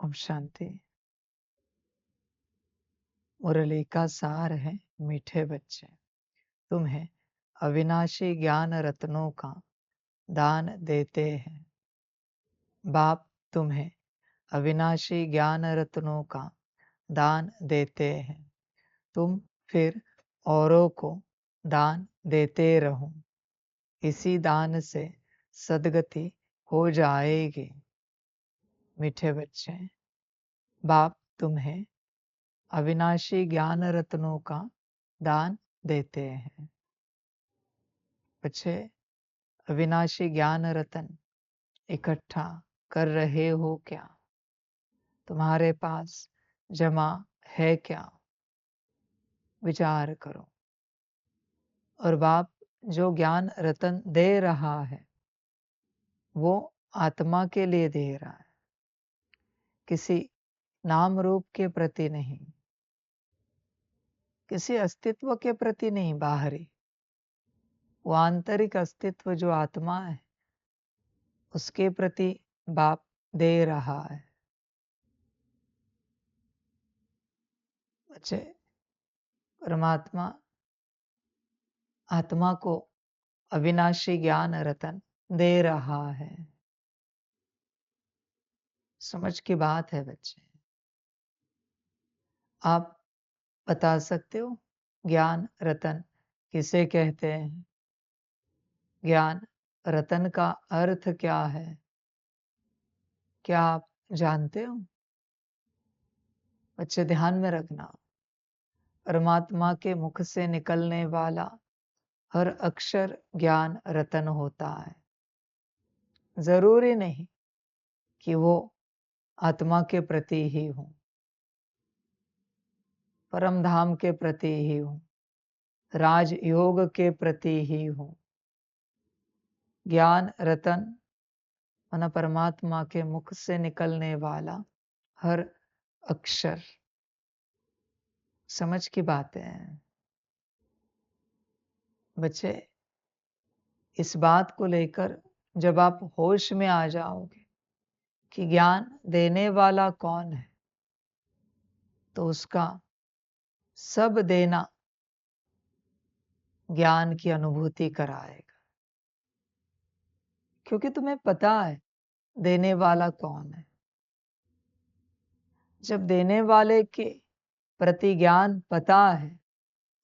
ओम शांति। मुरली का सार है मीठे बच्चे, तुम्हें अविनाशी ज्ञान रत्नों का दान देते हैं। बाप तुम्हें अविनाशी ज्ञान रत्नों का दान देते हैं। तुम फिर औरों को दान देते रहो। इसी दान से सद्गति हो जाएगी। मीठे बच्चे, बाप तुम्हें अविनाशी ज्ञान रत्नों का दान देते हैं। बच्चे, अविनाशी ज्ञान रतन इकट्ठा कर रहे हो क्या? तुम्हारे पास जमा है क्या? विचार करो। और बाप जो ज्ञान रतन दे रहा है वो आत्मा के लिए दे रहा है, किसी नाम रूप के प्रति नहीं, किसी अस्तित्व के प्रति नहीं, बाहरी वो आंतरिक अस्तित्व जो आत्मा है उसके प्रति बाप दे रहा है। बच्चे, परमात्मा आत्मा को अविनाशी ज्ञान रतन दे रहा है। समझ की बात है बच्चे। आप बता सकते हो ज्ञान रतन किसे कहते हैं? ज्ञान रतन का अर्थ क्या है? क्या आप जानते हो? बच्चे ध्यान में रखना, परमात्मा के मुख से निकलने वाला हर अक्षर ज्ञान रतन होता है। जरूरी नहीं कि वो आत्मा के प्रति ही हो, परम धाम के प्रति ही हो, राजयोग के प्रति ही हो। ज्ञान रतन माना परमात्मा के मुख से निकलने वाला हर अक्षर। समझ की बातें हैं बच्चे। इस बात को लेकर जब आप होश में आ जाओगे कि ज्ञान देने वाला कौन है, तो उसका सब देना ज्ञान की अनुभूति कराएगा, क्योंकि तुम्हें पता है देने वाला कौन है। जब देने वाले के प्रति ज्ञान पता है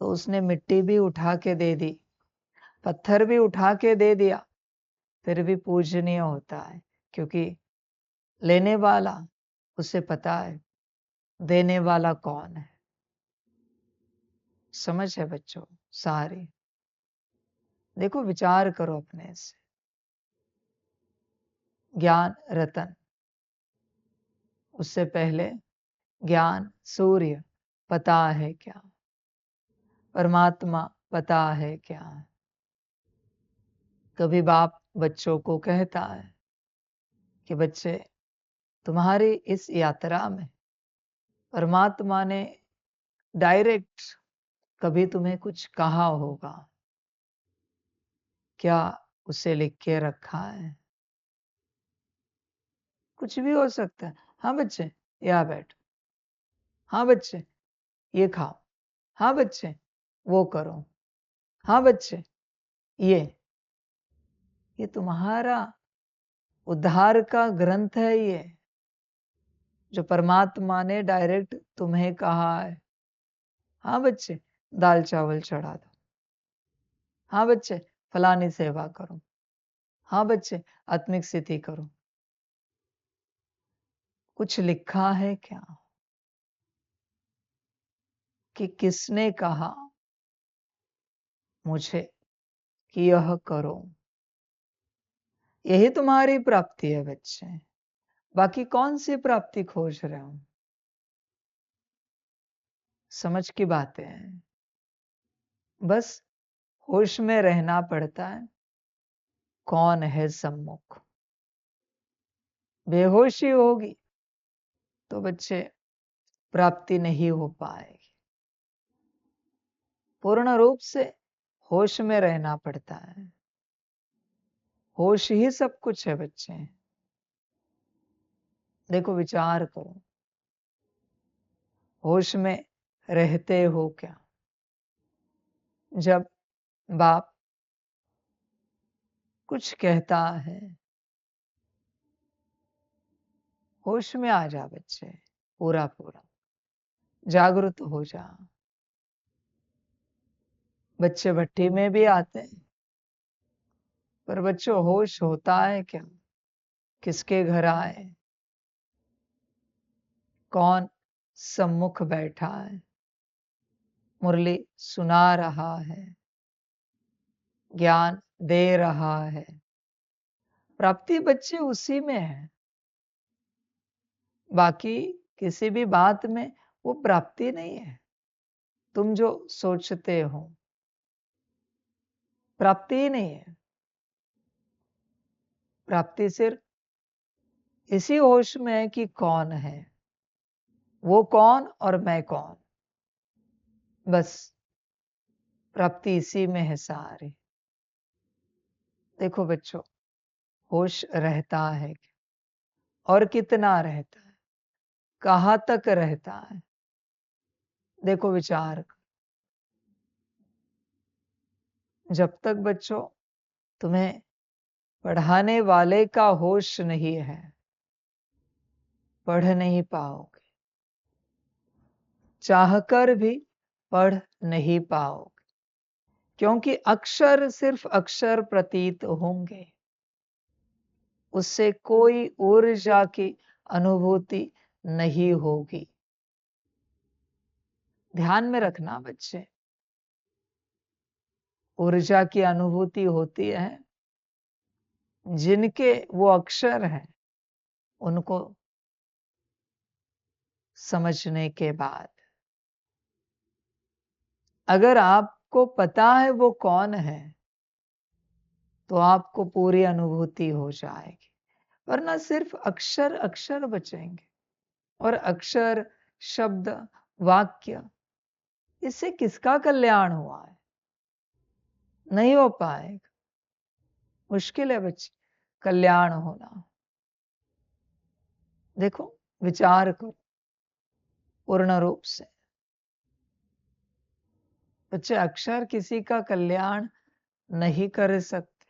तो उसने मिट्टी भी उठा के दे दी, पत्थर भी उठा के दे दिया, फिर भी पूजनीय होता है, क्योंकि लेने वाला उसे पता है देने वाला कौन है। समझ है बच्चों सारी? देखो, विचार करो अपने से। ज्ञान रतन, उससे पहले ज्ञान सूर्य पता है क्या? परमात्मा पता है क्या? कभी बाप बच्चों को कहता है कि बच्चे, तुम्हारी इस यात्रा में परमात्मा ने डायरेक्ट कभी तुम्हें कुछ कहा होगा क्या? उसे लिख के रखा है? कुछ भी हो सकता है। हाँ बच्चे, यहाँ बैठ। हाँ बच्चे, ये खाओ। हाँ बच्चे, वो करो। हाँ बच्चे, ये तुम्हारा उद्धार का ग्रंथ है, ये जो परमात्मा ने डायरेक्ट तुम्हें कहा है। हाँ बच्चे, दाल चावल चढ़ा दो। हाँ बच्चे, फलानी सेवा करो। हाँ बच्चे, आत्मिक स्थिति करो। कुछ लिखा है क्या कि किसने कहा मुझे कि यह करो? यही तुम्हारी प्राप्ति है बच्चे। बाकी कौन सी प्राप्ति खोज रहे हो? समझ की बातें हैं। बस होश में रहना पड़ता है कौन है सम्मुख। बेहोशी होगी तो बच्चे प्राप्ति नहीं हो पाएगी। पूर्ण रूप से होश में रहना पड़ता है। होश ही सब कुछ है बच्चे। देखो विचार करो, होश में रहते हो क्या? जब बाप कुछ कहता है, होश में आ जा बच्चे, पूरा पूरा जागृत हो जा। बच्चे भट्टी में भी आते हैं, पर बच्चों होश होता है क्या? किसके घर आए, कौन सम्मुख बैठा है, मुरली सुना रहा है, ज्ञान दे रहा है। प्राप्ति बच्चे उसी में है, बाकी किसी भी बात में वो प्राप्ति नहीं है। तुम जो सोचते हो, प्राप्ति ही नहीं है। प्राप्ति सिर्फ इसी होश में है कि कौन है, वो कौन और मैं कौन, बस प्राप्ति इसी में है सारी। देखो बच्चों, होश रहता है और कितना रहता है, कहाँ तक रहता है? देखो विचार करो। जब तक बच्चों तुम्हें पढ़ाने वाले का होश नहीं है, पढ़ नहीं पाओगे, चाहकर भी पढ़ नहीं पाओगे, क्योंकि अक्षर सिर्फ अक्षर प्रतीत होंगे, उससे कोई ऊर्जा की अनुभूति नहीं होगी। ध्यान में रखना बच्चे, ऊर्जा की अनुभूति होती है जिनके वो अक्षर हैं उनको समझने के बाद। अगर आपको पता है वो कौन है, तो आपको पूरी अनुभूति हो जाएगी, वरना सिर्फ अक्षर अक्षर बचेंगे। और अक्षर, शब्द, वाक्य, इससे किसका कल्याण हुआ है? नहीं हो पाएगा। मुश्किल है बच्चे कल्याण होना। देखो विचार करो पूर्ण रूप से, बच्चे अक्षर किसी का कल्याण नहीं कर सकते।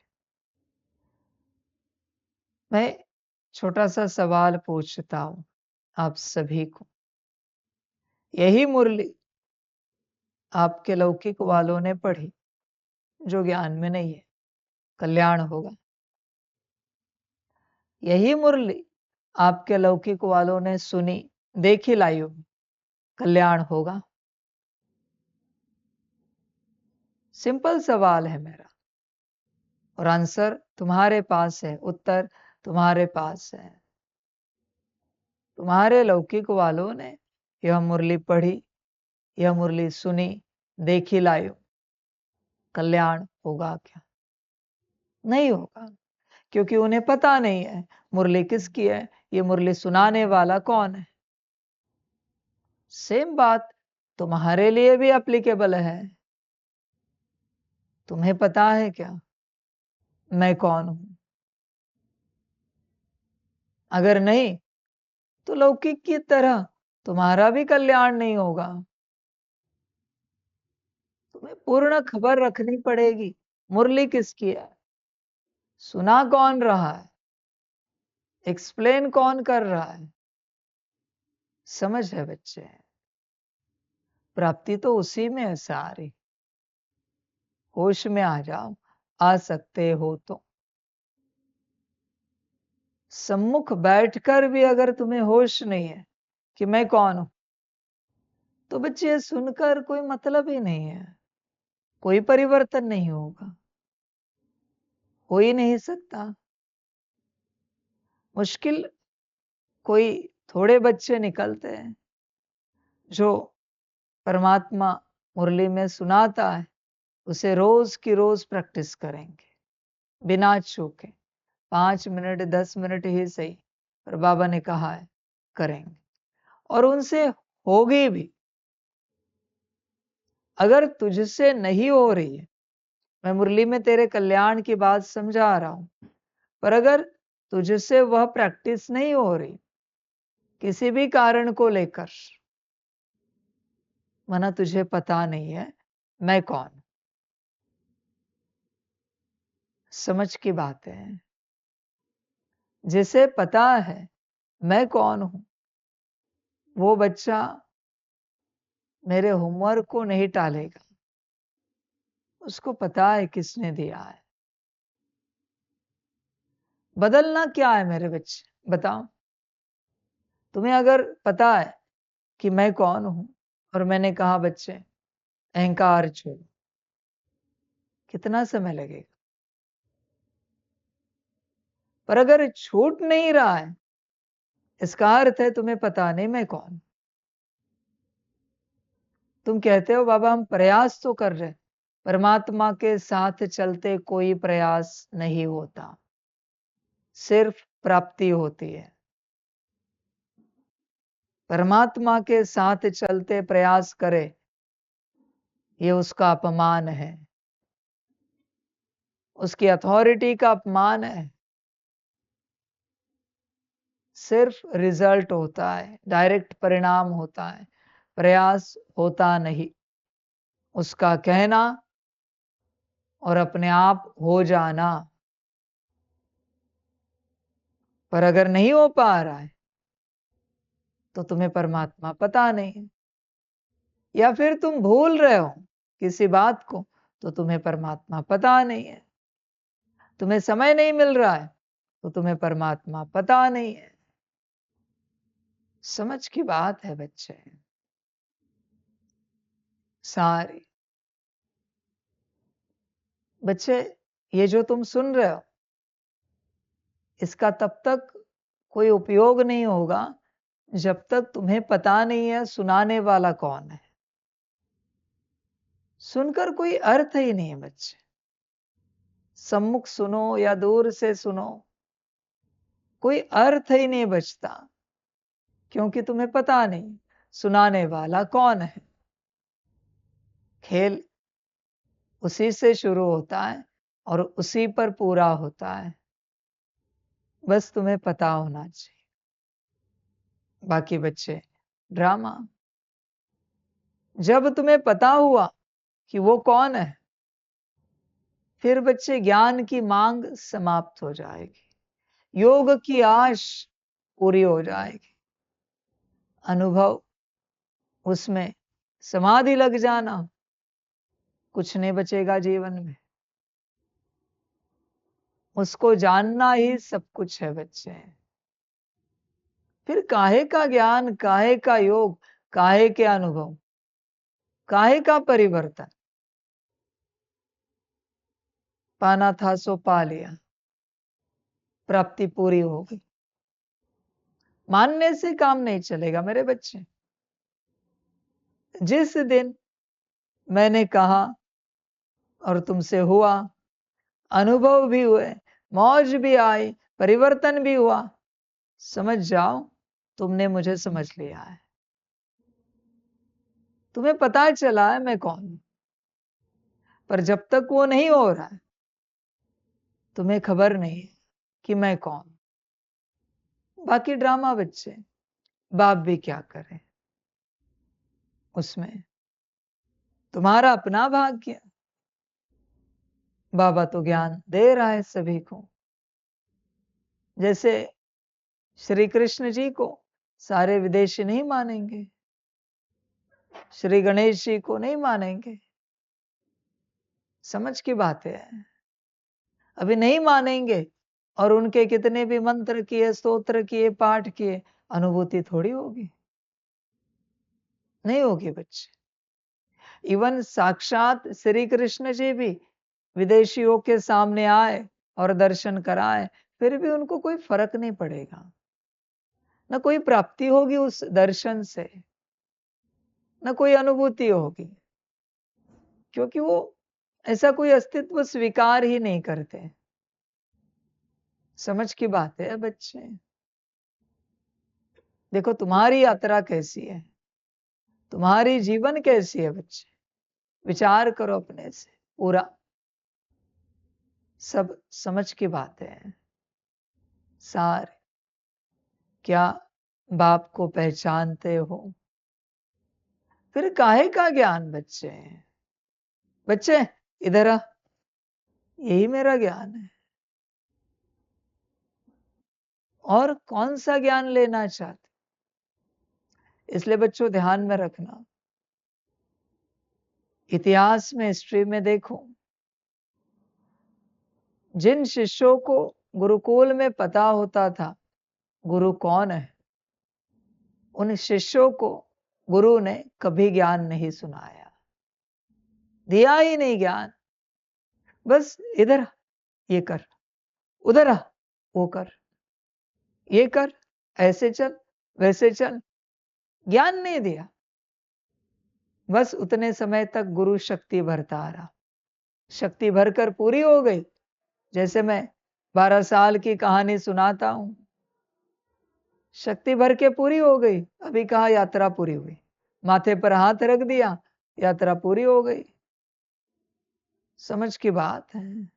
मैं छोटा सा सवाल पूछता हूं आप सभी को, यही मुरली आपके लौकिक वालों ने पढ़ी जो ज्ञान में नहीं है, कल्याण होगा? यही मुरली आपके लौकिक वालों ने सुनी, देखी लाइव में, कल्याण होगा? सिंपल सवाल है मेरा, और आंसर तुम्हारे पास है, उत्तर तुम्हारे पास है। तुम्हारे लौकिक वालों ने यह मुरली पढ़ी, यह मुरली सुनी, देखी लाइव, कल्याण होगा क्या? नहीं होगा, क्योंकि उन्हें पता नहीं है मुरली किसकी है, ये मुरली सुनाने वाला कौन है। सेम बात तुम्हारे लिए भी एप्लीकेबल है। तुम्हें पता है क्या मैं कौन हूं? अगर नहीं, तो लौकिक की तरह तुम्हारा भी कल्याण नहीं होगा। तुम्हें पूर्ण खबर रखनी पड़ेगी मुरली किसकी है, सुना कौन रहा है, एक्सप्लेन कौन कर रहा है। समझ है बच्चे? प्राप्ति तो उसी में है सारी। होश में आ जाओ, आ सकते हो तो। सम्मुख बैठकर भी अगर तुम्हें होश नहीं है कि मैं कौन हूं, तो बच्चे ये सुनकर कोई मतलब ही नहीं है, कोई परिवर्तन नहीं होगा, हो ही नहीं सकता। मुश्किल कोई थोड़े बच्चे निकलते हैं जो परमात्मा मुरली में सुनाता है, उसे रोज की रोज प्रैक्टिस करेंगे बिना चूके, 5 मिनट 10 मिनट ही सही, पर बाबा ने कहा है करेंगे, और उनसे होगी भी। अगर तुझसे नहीं हो रही है, मैं मुरली में तेरे कल्याण की बात समझा रहा हूं, पर अगर तुझसे वह प्रैक्टिस नहीं हो रही, किसी भी कारण को लेकर, माना तुझे पता नहीं है मैं कौन। समझ की बात है। जिसे पता है मैं कौन हूं, वो बच्चा मेरे होमवर्क को नहीं टालेगा। उसको पता है किसने दिया है। बदलना क्या है मेरे बच्चे, बताओ। तुम्हें अगर पता है कि मैं कौन हूं, और मैंने कहा बच्चे अहंकार छोड़ो, कितना समय लगेगा? पर अगर छूट नहीं रहा है, इसका अर्थ है तुम्हें पता नहीं मैं कौन। तुम कहते हो बाबा हम प्रयास तो कर रहे, परमात्मा के साथ चलते कोई प्रयास नहीं होता, सिर्फ प्राप्ति होती है। परमात्मा के साथ चलते प्रयास करे, ये उसका अपमान है, उसकी अथॉरिटी का अपमान है। सिर्फ रिजल्ट होता है, डायरेक्ट परिणाम होता है, प्रयास होता नहीं। उसका कहना और अपने आप हो जाना। पर अगर नहीं हो पा रहा है तो तुम्हें परमात्मा पता नहीं है, या फिर तुम भूल रहे हो किसी बात को, तो तुम्हें परमात्मा पता नहीं है। तुम्हें समय नहीं मिल रहा है तो तुम्हें परमात्मा पता नहीं है। समझ की बात है बच्चे सारी। बच्चे ये जो तुम सुन रहे हो, इसका तब तक कोई उपयोग नहीं होगा जब तक तुम्हें पता नहीं है सुनाने वाला कौन है। सुनकर कोई अर्थ ही नहीं है बच्चे। सम्मुख सुनो या दूर से सुनो, कोई अर्थ ही नहीं बचता, क्योंकि तुम्हें पता नहीं सुनाने वाला कौन है। खेल उसी से शुरू होता है और उसी पर पूरा होता है। बस तुम्हें पता होना चाहिए। बाकी बच्चे ड्रामा। जब तुम्हें पता हुआ कि वो कौन है, फिर बच्चे ज्ञान की मांग समाप्त हो जाएगी, योग की आश पूरी हो जाएगी, अनुभव उसमें समाधि लग जाना, कुछ नहीं बचेगा जीवन में। उसको जानना ही सब कुछ है बच्चे। फिर काहे का ज्ञान, काहे का योग, काहे के अनुभव, काहे का परिवर्तन। पाना था सो पा लिया, प्राप्ति पूरी हो गई। मानने से काम नहीं चलेगा मेरे बच्चे। जिस दिन मैंने कहा और तुमसे हुआ, अनुभव भी हुए, मौज भी आई, परिवर्तन भी हुआ, समझ जाओ तुमने मुझे समझ लिया है। तुम्हें पता चला है मैं कौन हूं। पर जब तक वो नहीं हो रहा है, तुम्हें खबर नहीं है कि मैं कौन। बाकी ड्रामा बच्चे, बाप भी क्या करे उसमें, तुम्हारा अपना भाग्य। बाबा तो ज्ञान दे रहा है सभी को। जैसे श्री कृष्ण जी को सारे विदेशी नहीं मानेंगे, श्री गणेश जी को नहीं मानेंगे। समझ की बात है। अभी नहीं मानेंगे और उनके कितने भी मंत्र किए, स्तोत्र किए, पाठ किए, अनुभूति थोड़ी होगी, नहीं होगी बच्चे। इवन साक्षात श्री कृष्ण जी भी विदेशियों के सामने आए और दर्शन कराए, फिर भी उनको कोई फर्क नहीं पड़ेगा, न कोई प्राप्ति होगी उस दर्शन से, न कोई अनुभूति होगी, क्योंकि वो ऐसा कोई अस्तित्व स्वीकार ही नहीं करते। समझ की बात है बच्चे। देखो तुम्हारी यात्रा कैसी है, तुम्हारी जीवन कैसी है बच्चे, विचार करो अपने से पूरा। सब समझ की बात है सारे। क्या बाप को पहचानते हो, फिर काहे का ज्ञान बच्चे? बच्चे इधर आ, यही मेरा ज्ञान है। और कौन सा ज्ञान लेना चाहते? इसलिए बच्चों ध्यान में रखना, इतिहास में, हिस्ट्री में देखो, जिन शिष्यों को गुरुकुल में पता होता था गुरु कौन है, उन शिष्यों को गुरु ने कभी ज्ञान नहीं सुनाया, दिया ही नहीं ज्ञान। बस इधर आ, ये कर, उधर आ, वो कर, ये कर, ऐसे चल, वैसे चल, ज्ञान नहीं दिया। बस उतने समय तक गुरु शक्ति भरता रहा, शक्ति भरकर पूरी हो गई। जैसे मैं 12 साल की कहानी सुनाता हूं, शक्ति भर के पूरी हो गई, अभी कहा यात्रा पूरी हुई, माथे पर हाथ रख दिया, यात्रा पूरी हो गई। समझ की बात है,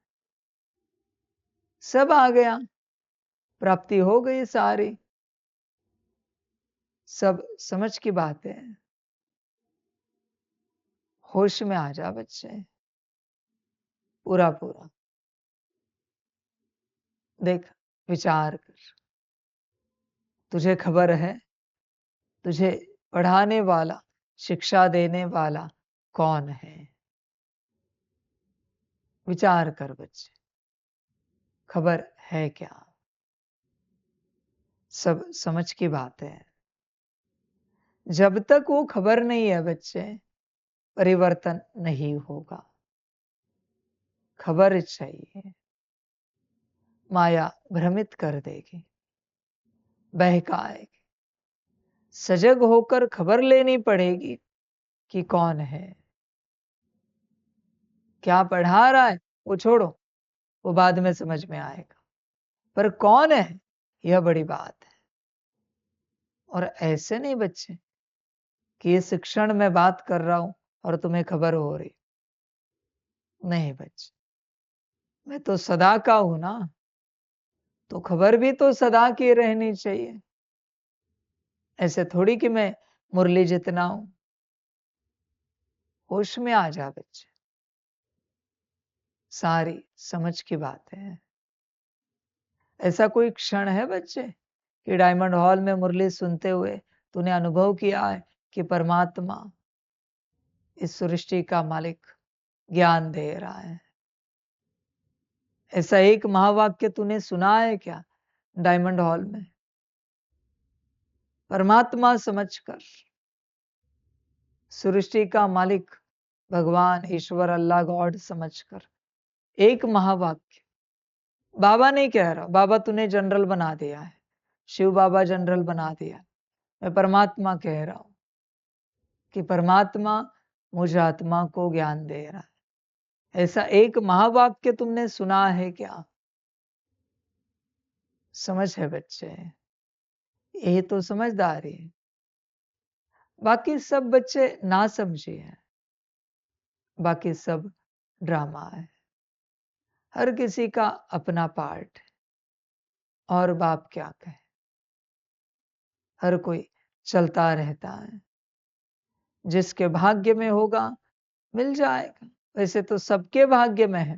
सब आ गया, प्राप्ति हो गई सारी, सब समझ की बात है। होश में आ जा बच्चे, पूरा पूरा देख, विचार कर, तुझे खबर है तुझे पढ़ाने वाला, शिक्षा देने वाला कौन है? विचार कर बच्चे, खबर है क्या? सब समझ की बात है। जब तक वो खबर नहीं है बच्चे, परिवर्तन नहीं होगा। खबर चाहिए, माया भ्रमित कर देगी, बहकाएगी। सजग होकर खबर लेनी पड़ेगी कि कौन है, क्या पढ़ा रहा है वो छोड़ो, वो बाद में समझ में आएगा, पर कौन है यह बड़ी बात है। और ऐसे नहीं बच्चे कि इस क्षण में बात कर रहा हूं और तुम्हें खबर हो रही, नहीं बच्चे, मैं तो सदा का हूं ना, तो खबर भी तो सदा की रहनी चाहिए। ऐसे थोड़ी कि मैं मुरली जितना हूं। होश में आ जा बच्चे, सारी समझ की बात है। ऐसा कोई क्षण है बच्चे कि डायमंड हॉल में मुरली सुनते हुए तूने अनुभव किया है कि परमात्मा, इस सृष्टि का मालिक ज्ञान दे रहा है? ऐसा एक महावाक्य तूने सुना है क्या डायमंड हॉल में? परमात्मा समझकर, सृष्टि का मालिक भगवान, ईश्वर, अल्लाह, गॉड समझकर एक महावाक्य। बाबा नहीं कह रहा, बाबा तूने जनरल बना दिया है, शिव बाबा जनरल बना दिया। मैं परमात्मा कह रहा हूं कि परमात्मा मुझ आत्मा को ज्ञान दे रहा है। ऐसा एक महावाक्य तुमने सुना है क्या? समझ है बच्चे, यही तो समझदारी है। बाकी सब बच्चे ना समझे हैं, बाकी सब ड्रामा है। हर किसी का अपना पार्ट है, और बाप क्या कहे, हर कोई चलता रहता है। जिसके भाग्य में होगा मिल जाएगा। वैसे तो सबके भाग्य में है,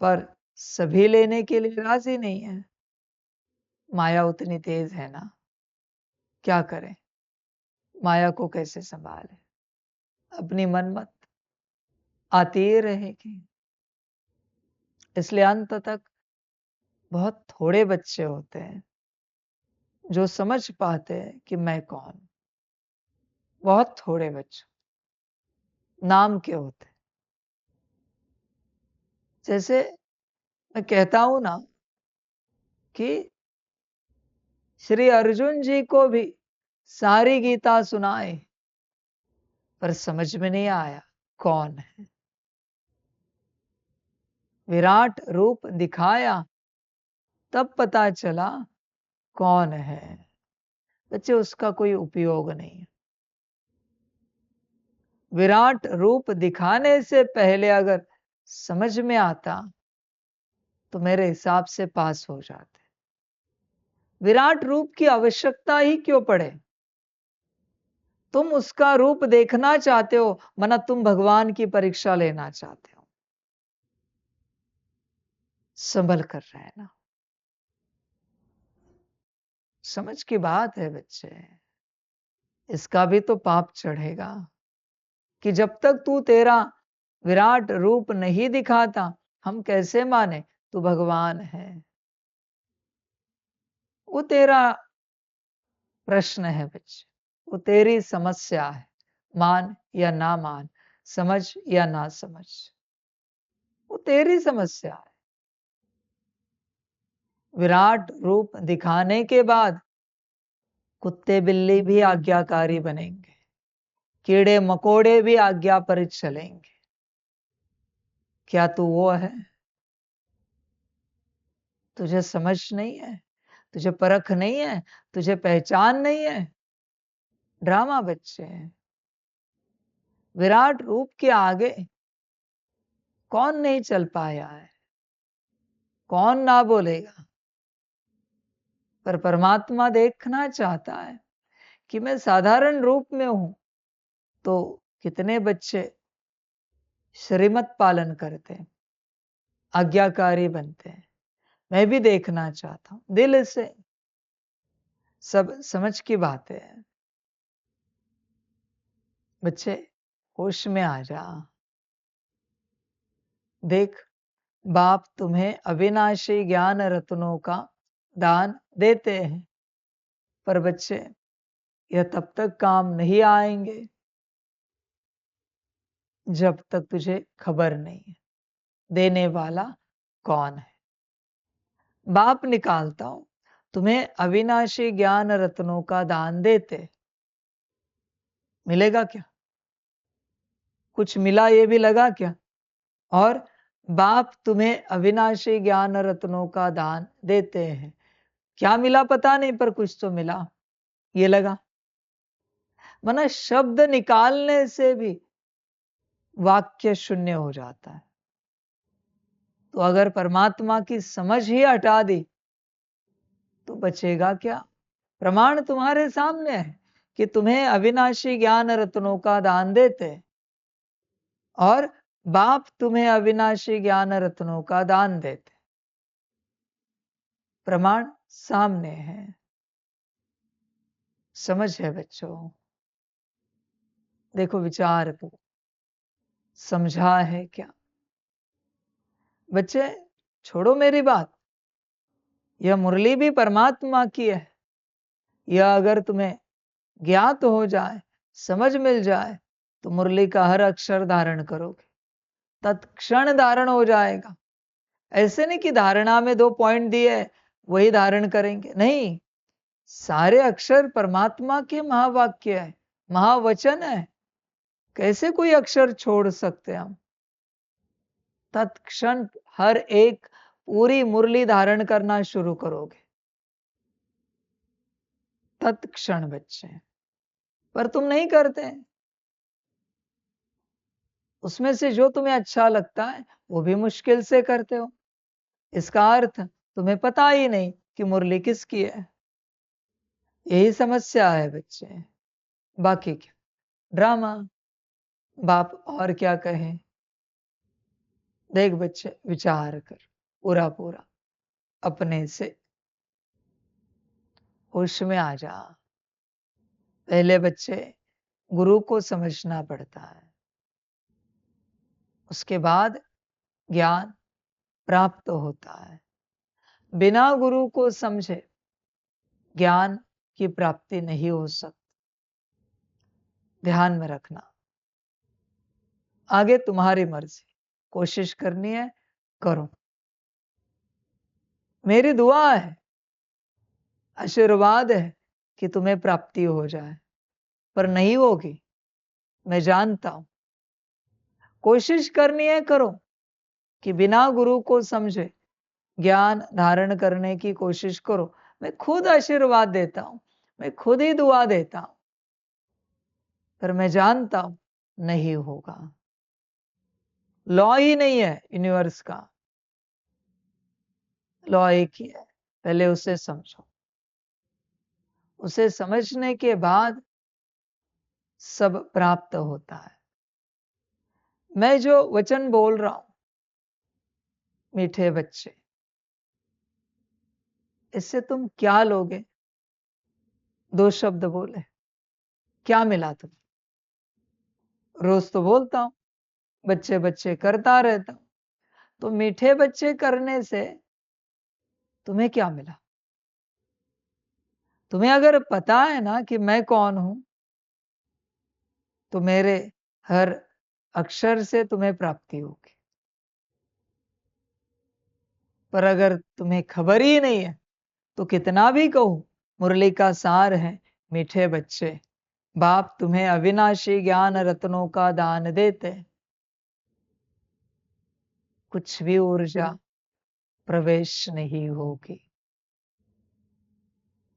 पर सभी लेने के लिए राजी नहीं है। माया उतनी तेज है ना, क्या करें, माया को कैसे संभाले? अपनी मनमत आती ही रहेगी। इसलिए अंत तक बहुत थोड़े बच्चे होते हैं जो समझ पाते हैं कि मैं कौन। बहुत थोड़े बच्चे नाम के होते। जैसे मैं कहता हूं ना कि श्री अर्जुन जी को भी सारी गीता सुनाए, पर समझ में नहीं आया कौन है। विराट रूप दिखाया, तब पता चला कौन है। बच्चे उसका कोई उपयोग नहीं है। विराट रूप दिखाने से पहले अगर समझ में आता तो मेरे हिसाब से पास हो जाते। विराट रूप की आवश्यकता ही क्यों पड़े? तुम उसका रूप देखना चाहते हो, मना तुम भगवान की परीक्षा लेना चाहते हो। संभल कर रहना। समझ की बात है बच्चे, इसका भी तो पाप चढ़ेगा कि जब तक तू तेरा विराट रूप नहीं दिखाता, हम कैसे माने तू भगवान है। वो तेरा प्रश्न है बच्चे, वो तेरी समस्या है। मान या ना मान, समझ या ना समझ, वो तेरी समस्या है। विराट रूप दिखाने के बाद कुत्ते बिल्ली भी आज्ञाकारी बनेंगे, कीड़े मकोड़े भी आज्ञा पर चलेंगे। क्या तू वो है? तुझे समझ नहीं है, तुझे परख नहीं है, तुझे पहचान नहीं है। ड्रामा बच्चे, विराट रूप के आगे कौन नहीं चल पाया है, कौन ना बोलेगा। पर परमात्मा देखना चाहता है कि मैं साधारण रूप में हूं, तो कितने बच्चे श्रीमत पालन करते हैं, आज्ञाकारी बनते हैं। मैं भी देखना चाहता हूं दिल से। सब समझ की बात है बच्चे, होश में आ जा। देख, बाप तुम्हें अविनाशी ज्ञान रत्नों का दान देते हैं, पर बच्चे यह तब तक काम नहीं आएंगे जब तक तुझे खबर नहीं है देने वाला कौन है। बाप निकालता हूं, तुम्हें अविनाशी ज्ञान रत्नों का दान देते, मिलेगा क्या? कुछ मिला ये भी लगा क्या? और बाप तुम्हें अविनाशी ज्ञान रत्नों का दान देते हैं, क्या मिला पता नहीं, पर कुछ तो मिला, ये लगा। मना शब्द निकालने से भी वाक्य शून्य हो जाता है। तो अगर परमात्मा की समझ ही हटा दी तो बचेगा क्या? प्रमाण तुम्हारे सामने है कि तुम्हें अविनाशी ज्ञान रत्नों का दान देते और बाप तुम्हें अविनाशी ज्ञान रत्नों का दान देते। प्रमाण सामने है। समझ है बच्चों? देखो विचार करो, समझा है क्या? बच्चे छोड़ो मेरी बात, यह मुरली भी परमात्मा की है। यह अगर तुम्हें ज्ञात हो जाए, समझ मिल जाए, तो मुरली का हर अक्षर धारण करोगे, तत्क्षण धारण हो जाएगा। ऐसे नहीं कि धारणा में 2 पॉइंट दिए वही धारण करेंगे, नहीं, सारे अक्षर परमात्मा के महावाक्य है, महावचन है। कैसे कोई अक्षर छोड़ सकते हम? तत्क्षण हर एक पूरी मुरली धारण करना शुरू करोगे, तत्क्षण बच्चे। पर तुम नहीं करते, उसमें से जो तुम्हें अच्छा लगता है वो भी मुश्किल से करते हो। इसका अर्थ तुम्हें पता ही नहीं कि मुरली किसकी है। यही समस्या है बच्चे, बाकी क्या ड्रामा। बाप और क्या कहे? देख बच्चे, विचार कर पूरा पूरा अपने से, होश में आ जा। पहले बच्चे गुरु को समझना पड़ता है, उसके बाद ज्ञान प्राप्त होता है। बिना गुरु को समझे ज्ञान की प्राप्ति नहीं हो सकती। ध्यान में रखना। आगे तुम्हारी मर्जी, कोशिश करनी है करो। मेरी दुआ है, आशीर्वाद है कि तुम्हें प्राप्ति हो जाए, पर नहीं होगी, मैं जानता हूं। कोशिश करनी है करो कि बिना गुरु को समझे ज्ञान धारण करने की कोशिश करो। मैं खुद आशीर्वाद देता हूं, मैं खुद ही दुआ देता हूं, पर मैं जानता हूं नहीं होगा। लॉ ही नहीं है यूनिवर्स का, लॉ एक ही है, पहले उसे समझो। उसे समझने के बाद सब प्राप्त होता है। मैं जो वचन बोल रहा हूं, मीठे बच्चे, इससे तुम क्या लोगे? 2 शब्द बोले, क्या मिला तुम? रोज तो बोलता हूं, बच्चे बच्चे करता रहता हूं, तो मीठे बच्चे करने से तुम्हें क्या मिला? तुम्हें अगर पता है ना कि मैं कौन हूं, तो मेरे हर अक्षर से तुम्हें प्राप्ति होगी। पर अगर तुम्हें खबर ही नहीं है, तो कितना भी कहूं, मुरली का सार है मीठे बच्चे, बाप तुम्हें अविनाशी ज्ञान रत्नों का दान देते, कुछ भी ऊर्जा प्रवेश नहीं होगी।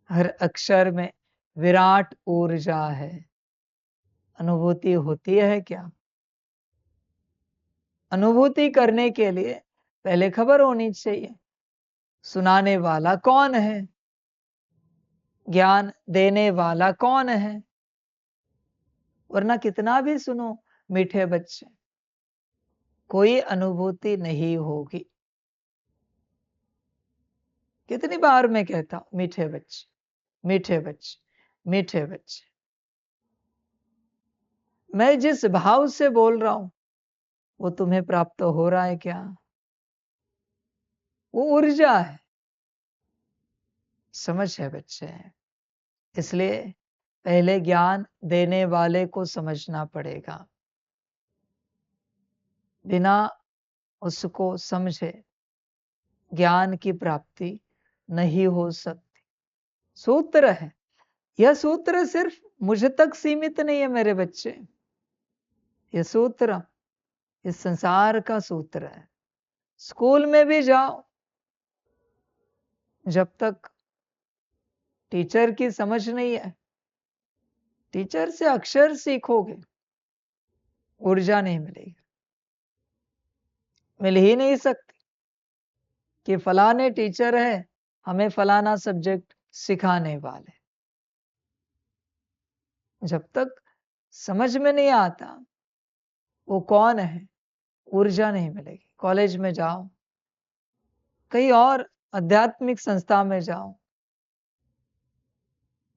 हर अक्षर में विराट ऊर्जा है। अनुभूति होती है क्या? अनुभूति करने के लिए पहले खबर होनी चाहिए, सुनाने वाला कौन है, ज्ञान देने वाला कौन है। वरना कितना भी सुनो मीठे बच्चे, कोई अनुभूति नहीं होगी। कितनी बार मैं कहता हूं, मीठे बच्चे, मीठे बच्चे, मीठे बच्चे। मैं जिस भाव से बोल रहा हूं, वो तुम्हें प्राप्त हो रहा है क्या? वो ऊर्जा है। समझ है बच्चे? इसलिए पहले ज्ञान देने वाले को समझना पड़ेगा। बिना उसको समझे ज्ञान की प्राप्ति नहीं हो सकती। सूत्र है, यह सूत्र सिर्फ मुझ तक सीमित नहीं है मेरे बच्चे। यह सूत्र इस संसार का सूत्र है। स्कूल में भी जाओ, जब तक टीचर की समझ नहीं है, टीचर से अक्षर सीखोगे, ऊर्जा नहीं मिलेगी। मिल ही नहीं सकती कि फलाने टीचर है, हमें फलाना सब्जेक्ट सिखाने वाले। जब तक समझ में नहीं आता वो कौन है, ऊर्जा नहीं मिलेगी। कॉलेज में जाओ, कहीं और आध्यात्मिक संस्था में जाओ,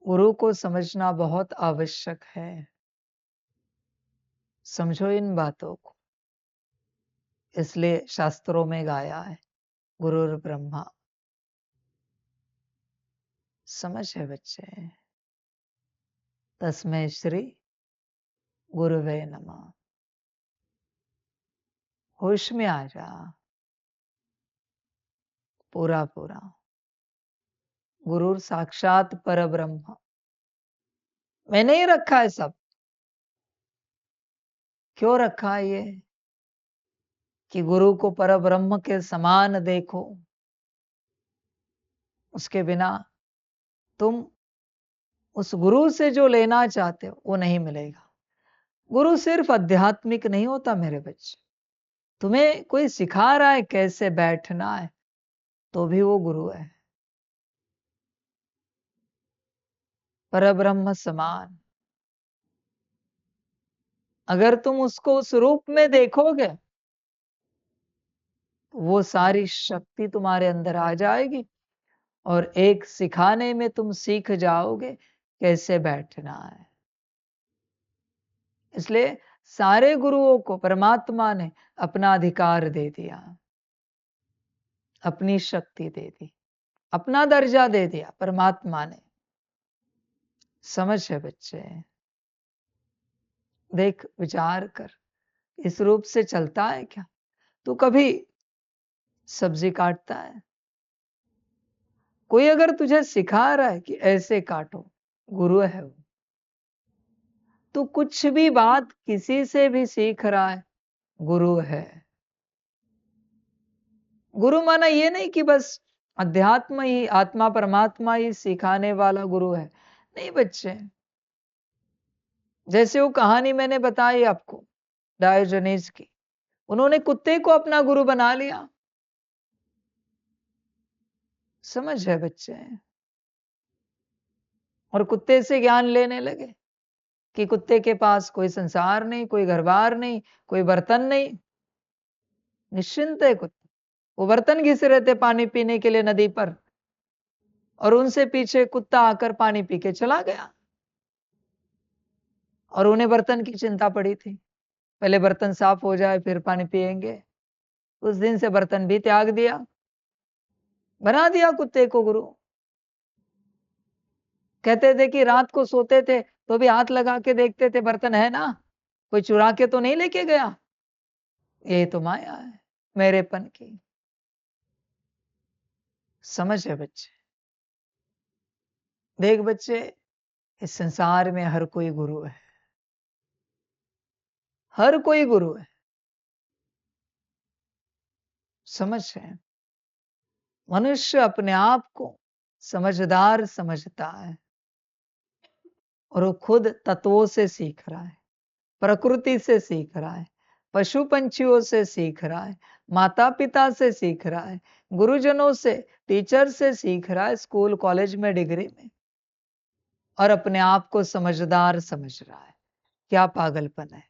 गुरु को समझना बहुत आवश्यक है। समझो इन बातों को। इसलिए शास्त्रों में गाया है, गुरुर ब्रह्मा। समझ है बच्चे? तस्मै श्री गुरुवे नमः। होश में आ जा, पूरा पूरा। गुरु साक्षात पर ब्रह्म। मैंने ही रखा है सब। क्यों रखा है ये? कि गुरु को पर ब्रह्म के समान देखो। उसके बिना तुम उस गुरु से जो लेना चाहते हो वो नहीं मिलेगा। गुरु सिर्फ आध्यात्मिक नहीं होता मेरे बच्चे। तुम्हें कोई सिखा रहा है कैसे बैठना है, तो भी वो गुरु है। परब्रह्म समान। अगर तुम उसको उस रूप में देखोगे, तो वो सारी शक्ति तुम्हारे अंदर आ जाएगी और एक सिखाने में तुम सीख जाओगे कैसे बैठना है। इसलिए सारे गुरुओं को परमात्मा ने अपना अधिकार दे दिया, अपनी शक्ति दे दी, अपना दर्जा दे दिया परमात्मा ने। समझ है बच्चे? देख, विचार कर, इस रूप से चलता है क्या? तू कभी सब्जी काटता है? कोई अगर तुझे सिखा रहा है कि ऐसे काटो, गुरु है वो। तू कुछ भी बात किसी से भी सीख रहा है, गुरु है। गुरु माना ये नहीं कि बस अध्यात्म ही, आत्मा परमात्मा ही सिखाने वाला गुरु है। नहीं बच्चे, जैसे वो कहानी मैंने बताई आपको डायोजनीस की, उन्होंने कुत्ते को अपना गुरु बना लिया। समझ है बच्चे? और कुत्ते से ज्ञान लेने लगे कि कुत्ते के पास कोई संसार नहीं, कोई घर-बार नहीं, कोई बर्तन नहीं, निश्चिंत है कुत्ता। वो बर्तन घिस रहे थे पानी पीने के लिए नदी पर, और उनसे पीछे कुत्ता आकर पानी पी के चला गया, और उन्हें बर्तन की चिंता पड़ी थी। पहले बर्तन साफ हो जाए फिर पानी पिएंगे। उस दिन से बर्तन भी त्याग दिया, बना दिया कुत्ते को गुरु। कहते थे कि रात को सोते थे तो भी हाथ लगा के देखते थे बर्तन है ना, कोई चुरा के तो नहीं लेके गया। ये तो माया है मेरेपन की। समझ है बच्चे? देख बच्चे, इस संसार में हर कोई गुरु है, हर कोई गुरु है। समझ है? मनुष्य अपने आप को समझदार समझता है, और वो खुद तत्वों से सीख रहा है, प्रकृति से सीख रहा है, पशु पंछियों से सीख रहा है, माता पिता से सीख रहा है, गुरुजनों से, टीचर से सीख रहा है, स्कूल कॉलेज में डिग्री में, और अपने आप को समझदार समझ रहा है। क्या पागलपन है?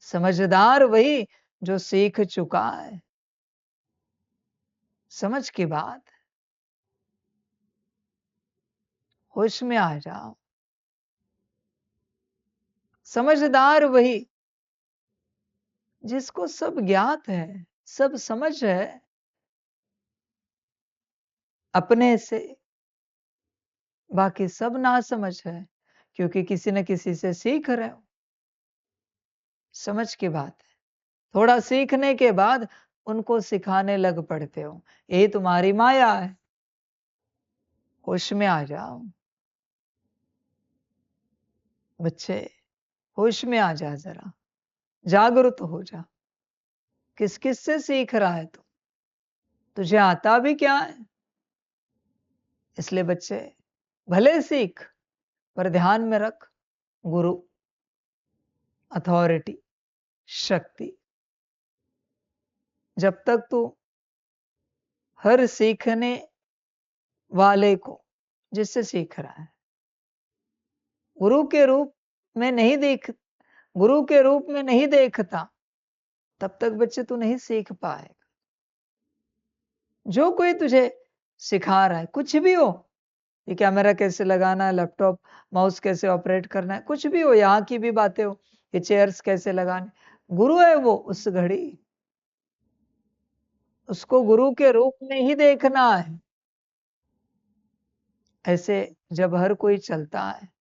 समझदार वही जो सीख चुका है। समझ की बात, होश में आ जाओ। समझदार वही जिसको सब ज्ञात है, सब समझ है, अपने से बाकी सब ना समझ है, क्योंकि किसी न किसी से सीख रहे हो। समझ की बात है। थोड़ा सीखने के बाद उनको सिखाने लग पड़ते हो, ये तुम्हारी माया है। होश में आ जाओ बच्चे, होश में आ जा, जरा जागरूक हो जा। किस किस से सीख रहा है तू? तुझे आता भी क्या है? इसलिए बच्चे, भले सीख, पर ध्यान में रख, गुरु, अथॉरिटी, शक्ति। जब तक तू हर सीखने वाले को, जिससे सीख रहा है, गुरु के रूप में नहीं देख, गुरु के रूप में नहीं देखता, तब तक बच्चे तू नहीं सीख पाएगा। जो कोई तुझे सिखा रहा है, कुछ भी हो, ये कैमरा कैसे लगाना है, लैपटॉप माउस कैसे ऑपरेट करना है, कुछ भी हो, यहाँ की भी बातें हो, ये चेयर्स कैसे लगाने, गुरु है वो उस घड़ी। उसको गुरु के रूप में ही देखना है। ऐसे जब हर कोई चलता है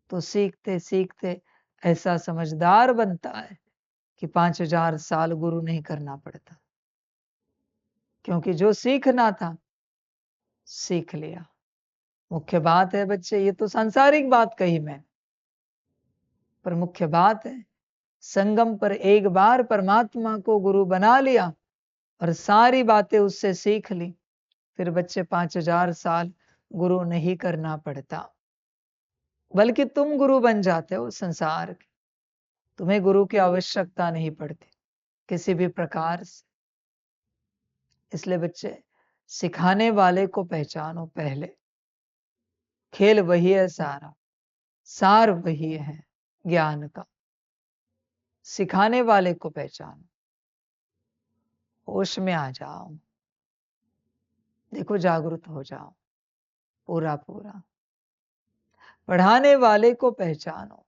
तो सीखते सीखते ऐसा समझदार बनता है कि 5000 साल गुरु नहीं करना पड़ता, क्योंकि जो सीखना था सीख लिया। मुख्य बात है बच्चे, ये तो सांसारिक बात कही मैं, पर मुख्य बात है, संगम पर एक बार परमात्मा को गुरु बना लिया और सारी बातें उससे सीख ली, फिर बच्चे 5000 साल गुरु नहीं करना पड़ता, बल्कि तुम गुरु बन जाते हो संसार के। तुम्हें गुरु की आवश्यकता नहीं पड़ती किसी भी प्रकार से। इसलिए बच्चे, सिखाने वाले को पहचानो पहले। खेल वही है सारा, सार वही है ज्ञान का। सिखाने वाले को पहचानो, होश में आ जाओ, देखो जागरूक हो जाओ पूरा पूरा। पढ़ाने वाले को पहचानो,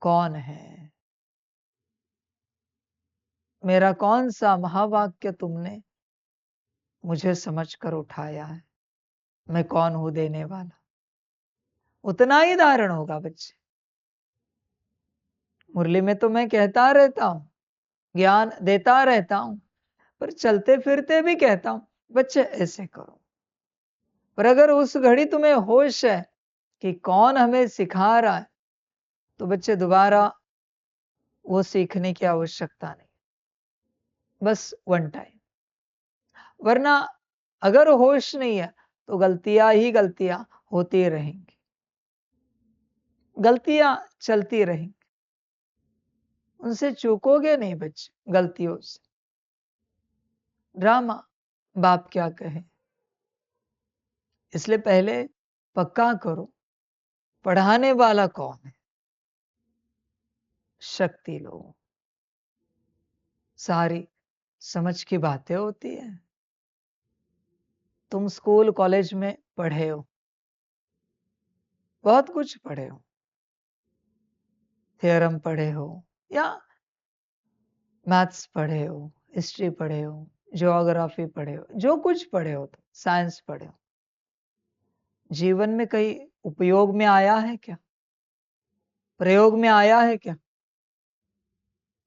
कौन है? मेरा कौन सा महावाक्य तुमने मुझे समझकर उठाया है? मैं कौन हूं देने वाला? उतना ही धारण होगा बच्चे। मुरली में तो मैं कहता रहता हूं, ज्ञान देता रहता हूं, पर चलते फिरते भी कहता हूं बच्चे ऐसे करो। पर अगर उस घड़ी तुम्हें होश है कि कौन हमें सिखा रहा है, तो बच्चे दोबारा वो सीखने की आवश्यकता नहीं, बस वन टाइम। वरना अगर होश नहीं है तो गलतियां ही गलतियां होती रहेंगी, गलतियां चलती रहेंगी, उनसे चूकोगे नहीं बच्चे, गलतियों से। ड्रामा बाप क्या कहे, इसलिए पहले पक्का करो, पढ़ाने वाला कौन है? शक्ति लो। सारी समझ की बातें होती है। तुम स्कूल कॉलेज में पढ़े हो, बहुत कुछ पढ़े हो, थ्योरम पढ़े हो या मैथ्स पढ़े हो, हिस्ट्री पढ़े हो, ज्योग्राफी पढ़े हो, जो कुछ पढ़े हो, तो साइंस पढ़े हो, जीवन में कहीं उपयोग में आया है क्या? प्रयोग में आया है क्या?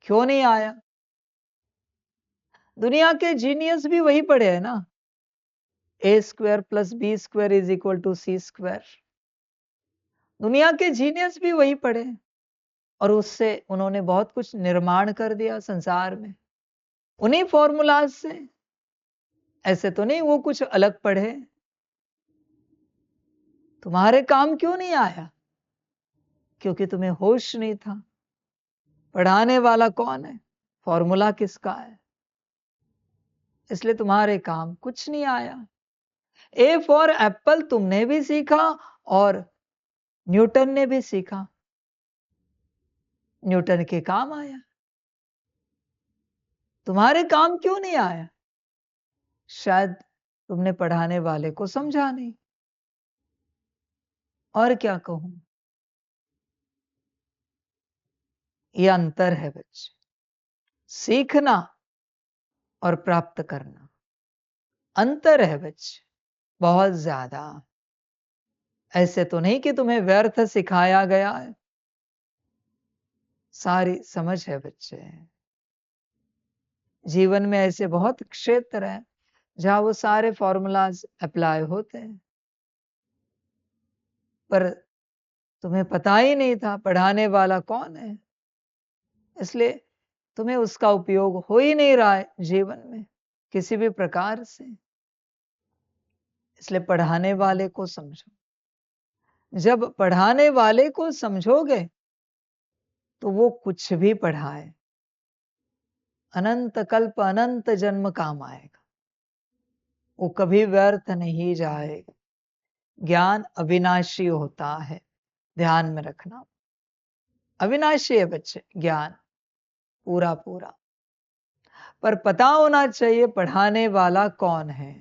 क्यों नहीं आया? दुनिया के जीनियस भी वही पढ़े हैं ना, a² + b² = c²। दुनिया के जीनियस भी वही पढ़े हैं और उससे उन्होंने बहुत कुछ निर्माण कर दिया संसार में, उन्हीं फॉर्मूलाज से। ऐसे तो नहीं वो कुछ अलग पढ़े। तुम्हारे काम क्यों नहीं आया? क्योंकि तुम्हें होश नहीं था। पढ़ाने वाला कौन है? फॉर्मूला किसका है? इसलिए तुम्हारे काम कुछ नहीं आया। ए फॉर एप्पल तुमने भी सीखा और न्यूटन ने भी सीखा, न्यूटन के काम आया। तुम्हारे काम क्यों नहीं आया? शायद तुमने पढ़ाने वाले को समझा नहीं। और क्या कहूं, ये अंतर है बच्चे, सीखना और प्राप्त करना अंतर है बच्चे, बहुत ज्यादा। ऐसे तो नहीं कि तुम्हें व्यर्थ सिखाया गया है, सारी समझ है बच्चे। जीवन में ऐसे बहुत क्षेत्र हैं जहां वो सारे फॉर्मूलाज अप्लाई होते हैं, पर तुम्हें पता ही नहीं था पढ़ाने वाला कौन है, इसलिए तुम्हें उसका उपयोग हो ही नहीं रहा है जीवन में किसी भी प्रकार से। इसलिए पढ़ाने वाले को समझो। जब पढ़ाने वाले को समझोगे तो वो कुछ भी पढ़ाए, अनंत कल्प अनंत जन्म काम आएगा, वो कभी व्यर्थ नहीं जाएगा। ज्ञान अविनाशी होता है, ध्यान में रखना। अविनाशी है बच्चे ज्ञान, पूरा पूरा। पर पता होना चाहिए पढ़ाने वाला कौन है।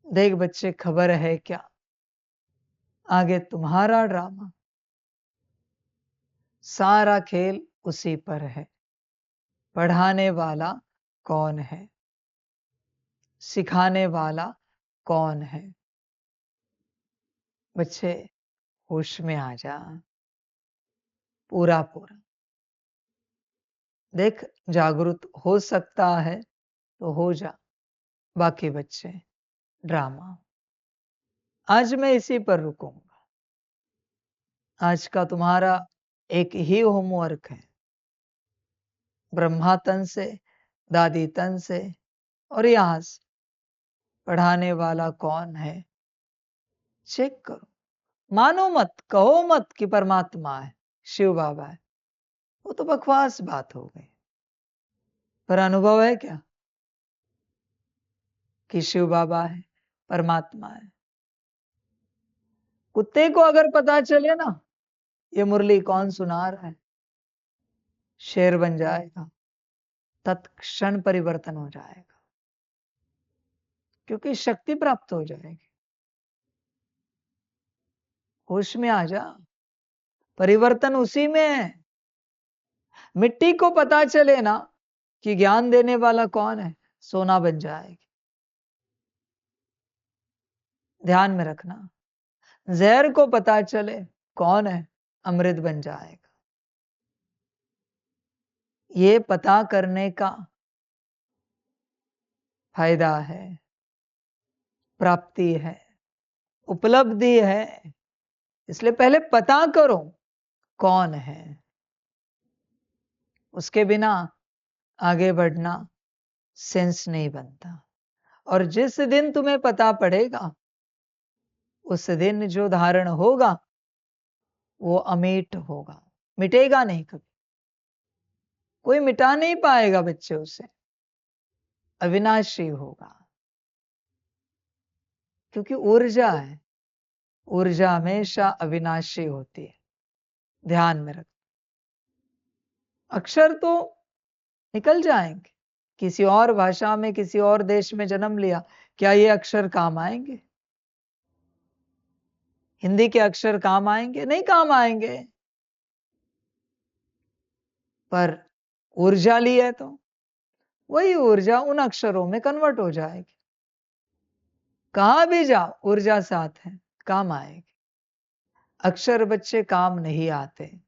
देख बच्चे, खबर है क्या, आगे तुम्हारा ड्रामा, सारा खेल उसी पर है। पढ़ाने वाला कौन है? सिखाने वाला कौन है? बच्चे होश में आ जा, पूरा पूरा। देख, जागरूक हो सकता है तो हो जा, बाकी बच्चे ड्रामा। आज मैं इसी पर रुकूंगा। आज का तुम्हारा एक ही होमवर्क है, ब्रह्मा तन से, दादी तन से और यहां से पढ़ाने वाला कौन है चेक करो। मानो मत, कहो मत कि परमात्मा है, शिव बाबा है, वो तो बकवास बात हो गई। पर अनुभव है क्या कि शिव बाबा है, परमात्मा है? कुत्ते को अगर पता चले ना ये मुरली कौन सुना रहा है, शेर बन जाएगा, तत्क्षण परिवर्तन हो जाएगा, क्योंकि शक्ति प्राप्त हो जाएगी। होश में आ जा, परिवर्तन उसी में है। मिट्टी को पता चले ना कि ज्ञान देने वाला कौन है, सोना बन जाएगी। ध्यान में रखना, जहर को पता चले कौन है, अमृत बन जाएगा। ये पता करने का फायदा है, प्राप्ति है, उपलब्धि है। इसलिए पहले पता करो कौन है, उसके बिना आगे बढ़ना सेंस नहीं बनता। और जिस दिन तुम्हें पता पड़ेगा उस दिन जो धारण होगा वो अमिट होगा, मिटेगा नहीं कभी, कोई मिटा नहीं पाएगा बच्चे उसे, अविनाशी होगा। क्योंकि ऊर्जा है, ऊर्जा हमेशा अविनाशी होती है, ध्यान में रख। अक्षर तो निकल जाएंगे, किसी और भाषा में किसी और देश में जन्म लिया, क्या ये अक्षर काम आएंगे? हिंदी के अक्षर काम आएंगे? नहीं काम आएंगे। पर ऊर्जा ली है तो वही ऊर्जा उन अक्षरों में कन्वर्ट हो जाएगी। कहां भी जाओ ऊर्जा साथ है, काम आएगी। अक्षर बच्चे काम नहीं आते,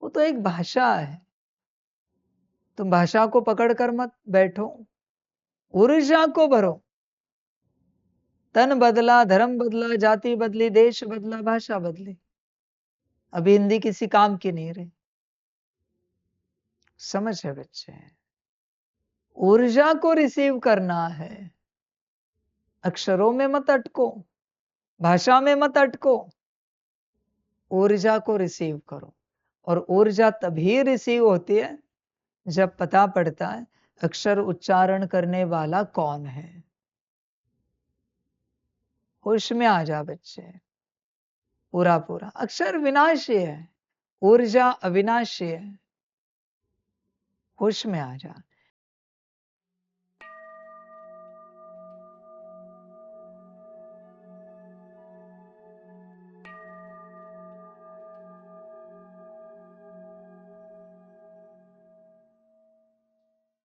वो तो एक भाषा है। तुम भाषा को पकड़ कर मत बैठो, ऊर्जा को भरो। तन बदला, धर्म बदला, जाति बदली, देश बदला, भाषा बदली, अभी हिंदी किसी काम की नहीं रही। समझ है बच्चे? ऊर्जा को रिसीव करना है, अक्षरों में मत अटको, भाषा में मत अटको, ऊर्जा को रिसीव करो। और ऊर्जा तभी रिसीव होती है जब पता पड़ता है अक्षर उच्चारण करने वाला कौन है। होश में आ जा बच्चे, पूरा पूरा। अक्षर विनाशी है, ऊर्जा अविनाशी है। होश में आ जा।